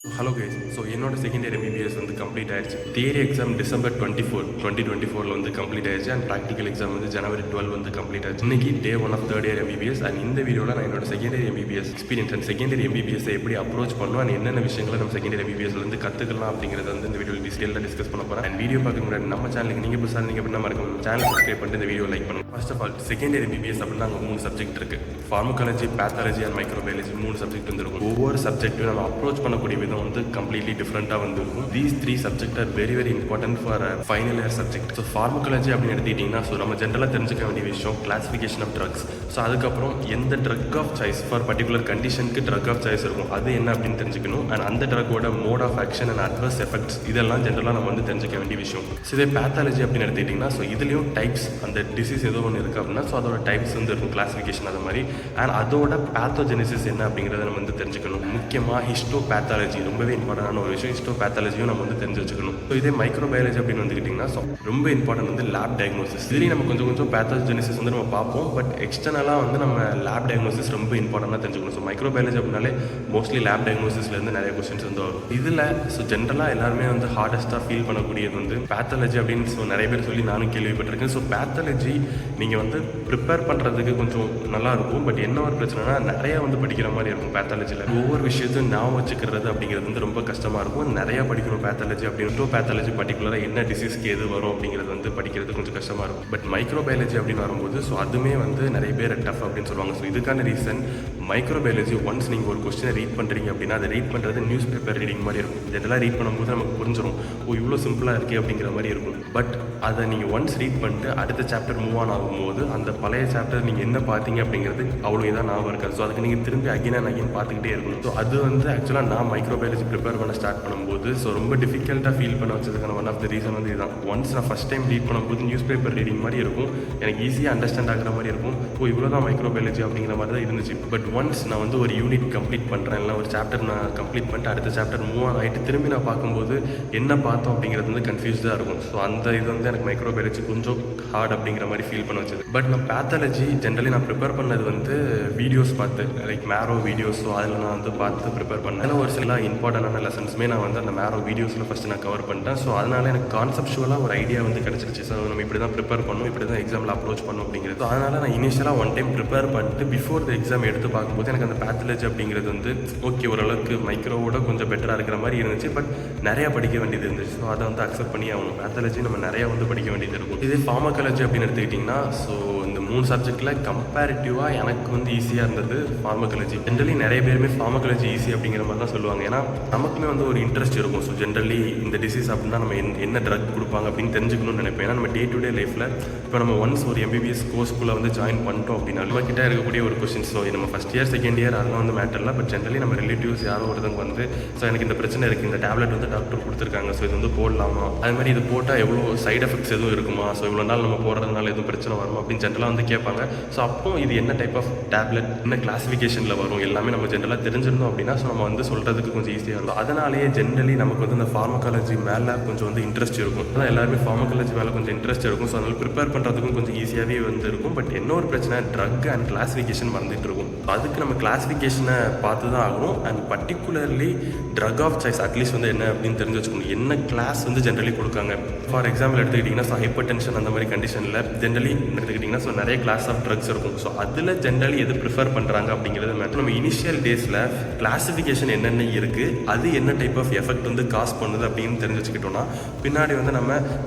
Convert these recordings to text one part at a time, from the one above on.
Hello guys. So என்னோட second year MBBS வந்து complete ஆயிடுச்சு. தியரி எக்ஸாம் டிசம்பர் 2024 வந்து கம்ப்ளீட் ஆயிடுச்சு. அண்ட் ப்ராக்டிகல் எக்ஸாம் வந்து ஜனவரி 12 வந்து கம்ப்ளீட் ஆயிடுச்சு. இன்னைக்கு day 1 of third year MBBS. And இந்த வீடியோவில் நான் என்னோட second year MBBS experience and second year MBBS எப்படி அப்ரோச் பண்ணணும் அண்ட் என்னென்ன விஷயங்களை நம்ம செகண்ட் இயர் எம்பிபிஎஸ்ல இருந்து கற்றுக்கலாம் அப்படிங்கிறத வந்து இந்த வீடியோ டீட்டெயிலாக டிஸ்கஸ் பண்ண போகிறேன். அண்ட் வீடியோ பார்க்க முன்னாடி நம்ம சேனலுக்கு நீங்கள் புதுசாக நீங்கள் அப்படின்னா மறக்காம சேனல் சப்ஸ்கிரைப் பண்ணிட்டு இந்த வீடியோ லைக் பண்ணுங்க. First of all second year MBBS அப்படின்னா அங்கே 3 சப்ஜெக்ட் இருக்கு. Pharmacology, pathology and microbiology 3 subject வந்து இருக்கும். ஒவ்வொரு சப்ஜெக்ட்டும் நம்ம அப்ரோச் பண்ணக்கூடிய விதம் வந்து கம்ப்ளீட்லி டிஃப்ரெண்ட்டாக வந்து இருக்கும். These 3 subject are very very important for final year subject. So pharmacology அப்படின்னு எடுத்துக்கிட்டிங்கன்னா ஸோ நம்ம ஜென்ரலாக தெரிஞ்சுக்க வேண்டிய விஷயம் கிளாசிஃபிகேஷன் ஆஃப் ட்ரக்ஸ். ஸோ அதுக்கப்புறம் எந்த drug of choice for particular கண்டிஷனுக்கு ட்ரக் ஆஃப் சாய்ஸ் இருக்கும் அது என்ன அப்படின்னு தெரிஞ்சுக்கணும். அண்ட் அந்த ட்ரக்கோட mode of action and adverse effects இதெல்லாம் ஜென்ரலாக நம்ம வந்து தெரிஞ்சுக்க வேண்டிய விஷயம். ஸோ இதே பேத்தாலஜி அப்படின்னு எடுத்துக்கிட்டிங்கன்னா ஸோ இதுலேயும் டைப்ஸ் அந்த டிசீஸ் ஏதோ ஒன்று இருக்குது அப்படின்னா ஸோ அதோட டைப்ஸ் வந்து இருக்கும் கிளாசிஃபிகேஷன் அது மாதிரி. அண்ட் அதோட பேத்தோஜெனிசிஸ் என்ன அப்படிங்கிறத நம்ம வந்து தெரிஞ்சுக்கணும். முக்கியமாக ஹிஸ்டோ பேத்தாலஜி ரொம்பவே இம்பார்ட்டன்டான ஒரு விஷயம். ஹிஸ்டோ பேத்தாலஜியும் நம்ம வந்து தெரிஞ்சு வச்சுக்கணும். ஸோ இதே மைக்ரோபயாலஜி அப்படின்னு வந்துக்கிட்டிங்கன்னா ஸோ ரொம்ப இம்பார்ட்டன்ட் வந்து லேப் டயக்னோசிஸ். இதுலேயும் நம்ம கொஞ்சம் பேத்தோஜெனிசிஸ் வந்து நம்ம பார்ப்போம். பட் எக்ஸ்டர்னலாக வந்து நம்ம லேப் டயக்னோசிஸ் ரொம்ப இம்பார்ட்டண்டாக தெரிஞ்சுக்கணும். ஸோ மைக்ரோபயாலஜி அப்படின்னாலே மோஸ்ட்லி லேப் டயக்னோசிஸ்லேருந்து நிறைய கொஸ்டின்ஸ் வந்து வரும். இதில் ஸோ ஜென்ரலாக எல்லாருமே வந்து ஹார்டஸ்ட்டாக ஃபீல் பண்ணக்கூடியது வந்து பேத்தாலஜி அப்படின்னு ஸோ நிறைய பேர் சொல்லி நானும் கேள்விப்பட்டிருக்கேன். ஸோ பேத்தாலஜி நீங்கள் வந்து ப்ரிப்பேர் பண்ணுறதுக்கு கொஞ்சம் நல்லா இருக்கும். பட் என்ன ஒரு பிரச்சனைனா நிறைய வந்து படிக்கிற மாதிரி இருக்கும் பேத்தாலஜியில். ஒவ்வொரு விஷயத்தையும் ஞாபகம் வச்சுக்கிறது அப்படிங்கிறது வந்து ரொம்ப கஷ்டமாக இருக்கும். நிறையா படிக்கணும் பேத்தாலஜி அப்படின்னு. பேத்தாலஜி பர்டிகுலராக என்ன டிசீஸ்க்கு எது வரும் அப்படிங்கிறது வந்து படிக்கிறது கொஞ்சம் கஷ்டமாக இருக்கும். பட் மைக்ரோபயாலஜி அப்படின்னு வரும்போது ஸோ அதுவுமே வந்து நிறைய பேர் டஃப் அப்படின்னு சொல்லுவாங்க. ஸோ இதுக்கான ரீசன் மைக்ரோபயாலஜி ஒன்ஸ் நீங்கள் ஒரு கொஸ்டினை ரீட் பண்ணுறீங்க அப்படின்னா அதை ரீட் பண்ணுறது நியூஸ் பேப்பர் ரீடிங் மாதிரி இருக்கும். ஜென்ரலாக ரீட் பண்ணும்போது நமக்கு புரிஞ்சிடும் இவ்வளோ சிம்பிளாக இருக்கே அப்படிங்கிற மாதிரி இருக்கும். பட் அதை நீங்கள் ஒன்ஸ் ரீட் பண்ணிட்டு அடுத்த சாப்டர் மூவ் ஆன் ஆகும்போது அந்த பழைய சாப்டர் நீங்கள் என்ன பார்த்தீங்க அப்படிங்கிறது அவ்வளோ இதாக ஞாபகம் இருக்காது. ஸோ அதுக்கு நீங்கள் திரும்பி அகைன் அண்ட் அகைன் பார்த்துக்கிட்டே இருக்கணும். ஸோ அது வந்து ஆக்சுவலாக நான் மைக்ரோபயாலஜி ப்ரிப்பேர் பண்ண ஸ்டார்ட் பண்ணும்போது ஸோ ரொம்ப டிஃபிகல்ட்டாக ஃபீல் பண்ண வச்சதுக்கான ஒன் ஆஃப் த ரீசன் வந்து இதுதான். ஒன்ஸ் நான் ஃபஸ்ட் டைம் ரீட் பண்ணும்போது நியூஸ் பேப்பர் ரீடிங் மாதிரி இருக்கும். எனக்கு ஈஸியாக அண்டர்ஸ்டாண்ட் ஆகிற மாதிரி இருக்கும். இவ்வளோ தான் மைக்ரோபயாலஜி அப்படிங்கிற மாதிரி தான் இருந்துச்சு. பட் ஒன்ஸ் நான் வந்து ஒரு யூனிட் கம்ப்ளீட் பண்ணுறேன் இல்லை ஒரு சாப்டர் நான் கம்ப்ளீட் பண்ணிட்டு அடுத்த சாப்டர் மூவ் ஆன் ஆகிட்டு திரும்பி நான் பார்க்கும்போது என்ன பார்த்தோம் அப்படிங்கிறது வந்து கன்ஃபியூஸ்டாக இருக்கும். ஸோ அந்த இது வந்து எனக்கு மைக்ரோபயாலஜி கொஞ்சம் ஹார்ட் அப்படிங்கிற மாதிரி ஃபீல் பண்ண வச்சது. பட் நான் பேத்தாலஜி ஜென்ரலி நான் ப்ரிப்பேர் பண்ணது வந்து வீடியோஸ் பார்த்து லைக் மேரோ வீடியோஸ். ஸோ அதில் நான் வந்து பார்த்து ப்ரிப்பேர் பண்ணேன். அதில் ஒரு சில இம்பார்ட்டண்டான லெசன்ஸுமே நான் வந்து அந்த மேரோ வீடியோஸில் ஃபஸ்ட்டு நான் கவர் பண்ணிட்டேன். ஸோ அதனால் எனக்கு கான்செப்ஷுவலாக ஒரு ஐடியா வந்து கிடச்சிருச்சு. ஸோ நம்ம இப்படி தான் ப்ரிப்பேர் பண்ணணும், இப்படி தான் எக்ஸாமில் அப்ரோச் பண்ணணும் அப்படிங்கிறது. ஸோ அதனால் நான் இனிஷியலாக ஒன் டைம் ப்ரிப்பேர் பண்ணிட்டு பிஃபோர் த எக்ஸாம் எடுத்து பார்க்கும்போது எனக்கு அந்த பேத்தாலஜி அப்படிங்கிறது வந்து ஓகே ஓரளவுக்கு மைக்ரோவோட கொஞ்சம் பெட்டராக இருக்கிற மாதிரி இருந்துச்சு. பட் நிறையா படிக்க வேண்டியது இருந்துச்சு. ஸோ அதை வந்து அக்செப்ட் பண்ணி ஆகணும். பேத்தாலஜி நம்ம நிறையா வந்து படிக்க வேண்டியது இருக்கும். இதே ஃபார்மகாலஜி அப்படின்னு எடுத்துக்கிட்டிங்கன்னா ஸோ இந்த 3 சப்ஜெக்டில் கம்பேரிட்டிவாக எனக்கு வந்து ஈஸியாக இருந்தது ஃபார்மகாலஜி. ஜென்ரலி நிறைய பேருமே ஃபார்மகாலஜி ஈஸி அப்படிங்கிற மாதிரி தான் சொல்லுவாங்க. ஏன்னா நமக்குமே வந்து ஒரு இன்ட்ரெஸ்ட் இருக்கும். ஸோ ஜென்ரலி இந்த டிசீஸ் அப்படின்னா நம்ம என்ன ட்ரக் கொடுப்பாங்க அப்படின்னு தெரிஞ்சுக்கணும்னு நினைப்பேன். ஏன்னா நம்ம டே டு டே லைஃப்பில் இப்போ நம்ம ஒன்ஸ் ஒரு எம்பிபிஎஸ் கோர்ஸ்குள்ளே வந்து ஜாயின் பண்ணிட்டோம் அப்படின்னா நம்ம கிட்ட இருக்கக்கூடிய ஒரு கொஸ்டின். ஸோ நம்ம ஃபஸ்ட் இயர் செகண்ட் இயர் அதெல்லாம் வந்து மேட்டர் இல்லை. பட் ஜென்ரலி நம்ம ரிலேட்டிவ்ஸ் யாரோ ஒருத்தவங்க வந்து ஸோ எனக்கு இந்த பிரச்சனை இருக்குது, இந்த டேப்லெட் வந்து டாக்டர் கொடுத்துருக்காங்க, ஸோ இது வந்து போடலாமா, அது மாதிரி இது போட்டால் எவ்வளோ சைட் எஃபெக்ட்ஸ் எதுவும் இருக்குமா, ஸோ இவ்வளோ நாள் நம்ம போடுறதுனால எதுவும் பிரச்சனை வருமா அப்படின்னு ஜென்ரலாக வந்து கேட்பாங்க. ஸோ அப்போ இது என்ன டைப் ஆஃப் டேப்லெட் என்ன கிளாஸிஃபிகேஷனில் வரும் எல்லாமே நம்ம ஜென்ரலாக தெரிஞ்சிருந்தோம் அப்படின்னா ஸோ நம்ம வந்து சொல்கிறதுக்கு கொஞ்சம் ஈஸியாக இருக்கும். அதனாலேயே ஜென்ரலி நமக்கு வந்து இந்த ஃபார்மகாலஜி மேலே கொஞ்சம் வந்து இன்ட்ரெஸ்ட் இருக்கும். அதான் எல்லாருமே ஃபார்மகாலஜி மேலே கொஞ்சம் இன்ட்ரெஸ்ட் இருக்கும். ஸோ அதனால் ப்ரிப்பேர் பண்ணுறதுக்கும் கொஞ்சம் ஈஸியாகவே வந்து இருக்கும். பட் என்ன ஒரு பிரச்சனை ட்ரக் அண்ட் கிளாஸிஃபிகேஷன் மறந்துட்டு இருக்கும். அதுக்கு நம்ம கிளாஸிஃபிகேஷனை பார்த்து தான் ஆகணும். And particularly drug of choice at least வந்து என்ன அப்படின்னு தெரிஞ்சு வச்சுக்கணும். என்ன கிளாஸ் வந்து ஜென்ரலி கொடுக்காங்க. ஃபார் எக்ஸாம்பிள் எடுத்துக்கிட்டிங்கன்னா ஸோ ஹைப்பர் டென்ஷன் அந்த மாதிரி கண்டிஷனில் ஜென்ரலி எடுத்துக்கிட்டிங்கன்னா ஸோ நிறைய கிளாஸ் ஆஃப் ட்ரக்ஸ் இருக்கும். ஸோ அதில் ஜென்ரலி எது ப்ரிஃபர் பண்ணுறாங்க அப்படிங்கிறது மேட்டர். நம்ம இனிஷியல் டேஸில் கிளாஸிஃபிகேஷன் என்னென்ன இருக்குது, அது என்ன டைப் ஆஃப் எஃபெக்ட் வந்து காஸ் பண்ணுது அப்படின்னு தெரிஞ்சு வச்சுக்கிட்டோம்னா பின்னாடி வந்து நம்ம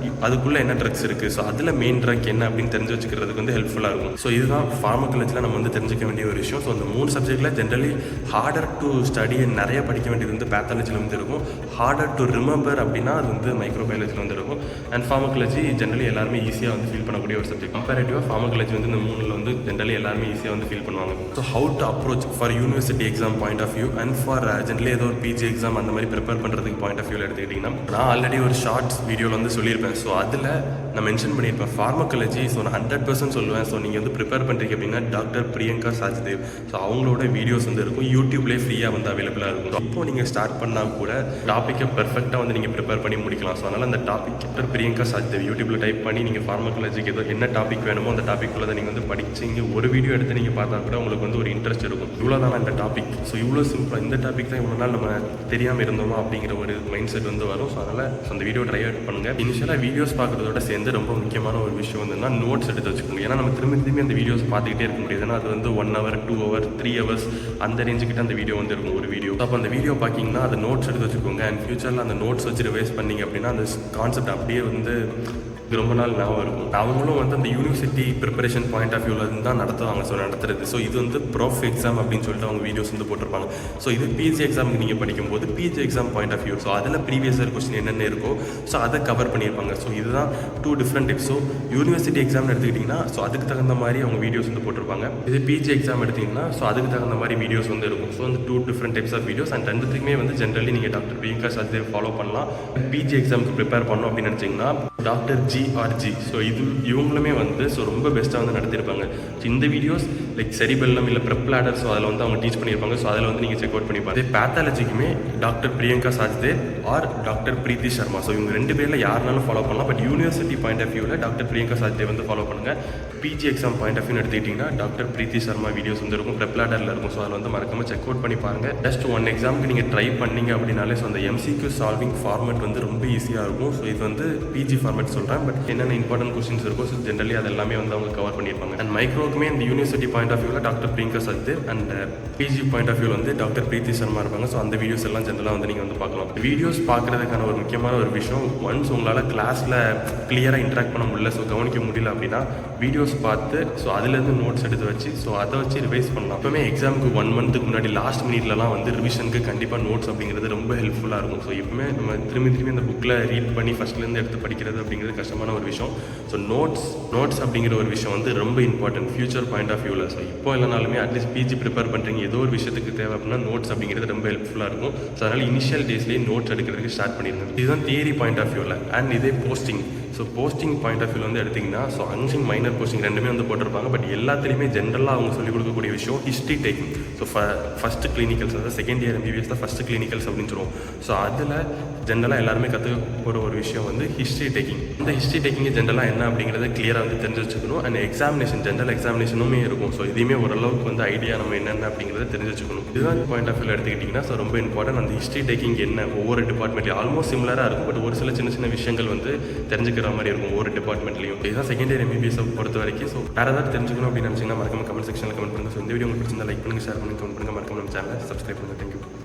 அதுக்குள்ளே என்ன ட்ரக்ஸ் இருக்குது, ஸோ அதில் மெயின் ட்ரக் என்ன அப்படின்னு தெரிஞ்சு வச்சுக்கிறதுக்கு வந்து ஹெல்ப்ஃபுல்லாக இருக்கும். ஸோ இதுதான் ஃபார்மகாலஜியில் நம்ம வந்து தெரிஞ்சிக்க வேண்டிய ஒரு விஷயம். ஸோ அந்த 3 சப்ஜெக்டில் ஜென்ரலி ஹார்டர் டு ஸ்டடி நிறைய படிக்க வேண்டியது வந்து பேத்தாலஜியில் வந்து இருக்கும். ஹார்டர் டு ரிமெம்பர் அப்படின்னா அது வந்து மைக்ரோபயாலஜியில் வந்து இருக்கும். அண்ட் ஃபார்மகாலஜி ஜென்ரலி எல்லாருமே ஈஸியாக வந்து ஃபீல் பண்ணக்கூடிய ஒரு சப்ஜெக்ட். கம்பேரிட்டிவாக ஃபார்மகாலஜி வந்து இந்த 3ல் வந்து ஜென்ரலி எல்லாருமே ஈஸியாக வந்து ஃபீல் பண்ணுவாங்க. So how to approach for university exam point of view and for generally ஏதோ ஒரு பிஜி எக்ஸாம் அந்த மாதிரி ப்ரிப்பேர் பண்ணுறதுக்கு பாயிண்ட் ஆஃப் வியூவில் எடுத்துக்கிட்டிங்கன்னா நான் ஆல்ரெடி ஒரு ஷார்ட்ஸ் வீடியோவில் வந்து சொல்லியிருப்பேன். ஸோ அதில் நான் மென்ஷன் பண்ணியிருப்பேன் ஃபார்மகாலஜி. ஸோ நான் 100% சொல்லுவேன். ஸோ நீங்கள் வந்து ப்ரிப்பேர் பண்ணுறீங்க அப்படின்னா டாக்டர் பிரியங்கா சாச்தேவ் ஸோ அவங்களோட வீடியோஸ் வந்து இருக்கும். யூடியூப்லேயே ஃப்ரீயாக வந்து அவைலபிளாக இருக்கும். அப்போது நீங்கள் ஸ்டார்ட் பண்ணால் கூட டாப்பிக்கை பெர்ஃபெக்டாக வந்து நீங்கள் ப்ரிப்பேர் பண்ணி முடிக்கலாம். ஸோ அதனால் அந்த டாபிக் டாக்டர் பிரியங்கா சாச்தேவ் யூடியூப்பில் டைப் பண்ணி நீங்கள் ஃபார்மகாலஜிக்கு ஏதோ என்ன டாபிக் வேணுமோ அந்த டாபிக்குள்ளே நீங்கள் வந்து படிச்சு இங்கே ஒரு வீடியோ எடுத்து நீங்கள் பார்த்தா கூட உங்களுக்கு வந்து ஒரு இன்ட்ரெஸ்ட் இருக்கும். இவ்வளோ தான் இந்த டாபிக். ஸோ இவ்வளோ சிம்பிளாக இந்த டாபிக் தான் இவ்வளோ நாள் நம்ம தெரியாமல் இருந்தோமா அப்படிங்கிற ஒரு மைண்ட் செட் வந்து வரும். ஸோ அதனால் அந்த வீடியோ ட்ரை அவுட் பண்ணுங்கள். இனிஷியலாக வீடியோஸ் பார்க்குறதோட சேர்ந்து ரொம்ப முக்கியமான ஒரு விஷயம் வந்துன்னா நோட்ஸ் எடுத்து வச்சுக்கோங்க. ஏன்னா நம்ம திரும்பி அந்த வீடியோஸ் பார்த்துக்கிட்டே இருக்க முடியாது. ஏன்னா அது வந்து 1 hour 2 hour 3 hours அந்த ரேஞ்சுக்கிட்ட அந்த வீடியோ வந்து இருக்கும் ஒரு வீடியோ. அப்போ அந்த வீடியோ பார்க்கிங்கன்னா அது நோட்ஸ் எடுத்து வச்சுக்கோங்க. அண்ட் ஃபியூச்சரில் அந்த நோட்ஸ் வச்சு ரிவைஸ் பண்ணிங்க அப்படின்னா அந்த கான்செப்ட் அப்படியே வந்து ரொம்ப நாள் ஞாபகம் இருக்கும். அவங்களும் வந்து அந்த யூனிவர்சிட்டி ப்ரிப்பரேஷன் பாயிண்ட் ஆஃப் வியூவில் தான் நடத்துவாங்க. ஸோ நடத்துறது ஸோ இது வந்து ப்ராஃப் எக்ஸாம் அப்படின்னு சொல்லிட்டு அவங்க வீடியோஸ் வந்து போட்டிருப்பாங்க. ஸோ இது பிஜி எக்ஸாமுக்கு நீங்கள் படிக்கும்போது PG exam point of view, so அதில் ப்ரீவியஸ் இயர் கொஸ்டின் என்னென்ன இருக்கோ ஸோ அதை கவர் பண்ணியிருப்பாங்க. ஸோ இதுதான் 2 different types. So university exam எடுத்துக்கிட்டிங்கன்னா ஸோ அதுக்கு தகுந்த மாதிரி அவங்க வீடியோஸ் வந்து போட்டிருப்பாங்க. இது பிஜி எக்ஸாம் எடுத்திங்கன்னா ஸோ அதுக்கு தகுந்த மாதிரி வீடியோஸ் வந்து இருக்கும். ஸோ வந்து 2 different types of videos. And ரெண்டுத்துக்குமே வந்து ஜென்ரலி நீங்கள் டாக்டர் பிரியங்கா சாஜ்தேவ் ஃபாலோ பண்ணலாம். பிஜி எக்ஸாமுக்கு ப்ரிப்பேர் பண்ணோம் அப்படின்னு நினச்சிங்கன்னா டாக்டர் ஜிஆர்ஜி, ஸோ இது இவங்களுமே வந்து ஸோ ரொம்ப பெஸ்ட்டாக வந்து நடத்திருப்பாங்க. ஸோ இந்த வீடியோஸ் லைக் செரிபெல்லம் இல்லை ப்ரெப்லாடர், ஸோ அதில் வந்து அவங்க டீச் பண்ணியிருப்பாங்க. ஸோ அதில் வந்து நீங்கள் செக் அவுட் பண்ணிப்பாங்க. அதே பேத்தாலஜிக்குமே doctor Priyanka Sajdev or doctor Preethi Sharma, so இவங்க 2 பேரில் யாருனாலும் ஃபாலோ பண்ணலாம். பட் யூனிவர்சிட்டி பாயிண்ட் ஆஃப் வியூவில் டாக்டர் பிரியங்கா சாஜ்தேவ் வந்து ஃபாலோ பண்ணுங்கள். PG exam point of view எடுத்துக்கிட்டிங்கன்னா டாக்டர் பிரீத்தி சர்மா வீடியோஸ் வந்து இருக்கும், ப்ரெப்லாடரில் இருக்கும். ஸோ அதில் வந்து மறக்காமல் செக் அவுட் பண்ணி பாருங்கள். ஜஸ்ட் 1 எக்ஸாமுக்கு நீங்கள் ட்ரை பண்ணீங்க அப்படின்னாலே ஸோ அந்த எம்சிக்யூ சால்விங் ஃபார்மேட் வந்து ரொம்ப ஈஸியாக இருக்கும். ஸோ இது வந்து பிஜி ஃபார்மேட் சொல்கிறேன். பட் என்னென்ன இம்பார்ட்டன்ட் கொஸ்டின்ஸ் இருக்கும் ஸோ ஜென்ரலி அது எல்லாமே வந்து அவங்க கவர் பண்ணியிருப்பாங்க. அண்ட் மைக்ரோக்குமே இந்த யூனிவர்சிட்டி பாயிண்ட் ஆஃப் வியூவில் doctor Priyanka Sajdev and PG point of வியூவில் வந்து டாக்டர் பிரீத்தி சர்மா இருப்பாங்க. ஸோ அந்த வீடியோஸ் எல்லாம் ஜென்ரலாக வந்து நீங்கள் வந்து பார்க்கலாம். வீடியோஸ் பார்க்குறதுக்கான ஒரு முக்கியமான ஒரு விஷயம், ஒன்ஸ் உங்களால் கிளாஸில் கிளியராக இன்ட்ராக்ட் பண்ண முடியல, ஸோ கவனிக்க முடியல அப்படின்னா வீடியோஸ் பார்த்து ஸோ அதுலேருந்து நோட்ஸ் எடுத்து வச்சு ஸோ அதை வச்சு ரிவைஸ் பண்ணலாம். எப்பவுமே எக்ஸாமுக்கு 1 month முன்னாடி லாஸ்ட் மினிட்லலாம் வந்து ரிவிஷனுக்கு கண்டிப்பாக நோட்ஸ் அப்படிங்கிறது ரொம்ப ஹெல்ப்ஃபுல்லாக இருக்கும். ஸோ எப்பவுமே நம்ம திரும்பி இந்த புக்கில் ரீட் பண்ணி ஃபஸ்ட்லேருந்து எடுத்து படிக்கிறது அப்படிங்கிறது கஷ்டமான ஒரு விஷயம். ஸோ நோட்ஸ் அப்படிங்கிற ஒரு விஷயம் வந்து ரொம்ப இம்பார்ட்டன்ட் ஃபியூச்சர் பாயிண்ட் ஆஃப் வியூவில். ஸோ இப்போ இல்லைனாலுமே அட்லீஸ்ட் பிஜி ப்ரிப்பேர் பண்ணுறீங்க, ஏதோ ஒரு விஷயத்துக்கு தேவை அப்படின்னா நோட்ஸ் அப்படிங்கிறது ரொம்ப ஹெல்ப்ஃபுல்லாக இருக்கும். ஸோ அதனால் இனிஷியல் டேஸ்லேயே நோட்ஸ் எடுக்கிறதுக்கு ஸ்டார்ட் பண்ணிடுங்க. இதுதான் தியரி பாயிண்ட் ஆஃப் வியூவில். அண்ட் இதே posting, so posting point of view வந்து எடுத்திங்கன்னா ஸோ அஞ்சிங் மைனர் போஸ்டிங் ரெண்டுமே வந்து போட்டிருப்பாங்க. பட் எல்லாத்துலேயுமே ஜென்ரலாக அவங்க சொல்லிக் கொடுக்கக்கூடிய விஷயம் history taking. So first clinicals, அதாவது செகண்ட் இயர் எம்பிபிஎஸ் தான் ஃபஸ்ட்டு கிளினிக்கல்ஸ் அப்படின்னு சொல்லுவோம். ஸோ அதில் ஜென்ரலாக எல்லாருமே கற்றுக்க போகிற ஒரு விஷயம் வந்து ஹிஸ்ட்ரி டேக்கிங். இந்த ஹிஸ்ட்ரி டேக்கிங் ஜென்ரலாக என்ன அப்படிங்கிறத கிளியராக வந்து தெரிஞ்சு வச்சுக்கணும். அண்ட் எக்ஸாமினேஷன், ஜென்ரல் எக்ஸாமினேஷனுமே இருக்கும். ஸோ இதையுமே ஓரளவுக்கு வந்து ஐடியா நம்ம என்னென்ன அப்படிங்கிறத தெரிஞ்சு வச்சுக்கணும். இதுதான் பாயிண்ட் ஆஃப் வியூவில் எடுத்துக்கிட்டிங்கன்னா ஸோ ரொம்ப இம்பார்ட்டன்ட். அந்த ஹிஸ்ட்ரி டேக்கிங் என்ன ஒவ்வொரு டிபார்ட்மெண்ட்லையும் ஆல்மோஸ்ட் சிமிலராக இருக்கும். பட் ஒரு சின்ன விஷயங்கள் வந்து தெரிஞ்சுக்கிற மாதிரி இருக்கும் ஒவ்வொரு டிபார்ட்மெண்ட்லையும். இதுதான் செகண்ட் இயர் எம்பிபிஎஸ் பொறுத்த வரைக்கும். ஸோ வேறு ஏதாவது தெரிஞ்சுக்கணும் அப்படின்னு நினச்சிங்கன்னா மறக்காம கமெண்ட் செக்ஷனில் கமெண்ட் பண்ணுங்கள். ஸோ இந்த வீடியோ உங்களுக்கு பிடிச்சிருந்தா லைக் பண்ணுங்கள், ஷேர் பண்ணுங்கள், கமெண்ட் பண்ணுங்கள், மறக்காம நம்ம சேனலை சப்ஸ்கிரைப் பண்ணுங்கள். தேங்க்யூ.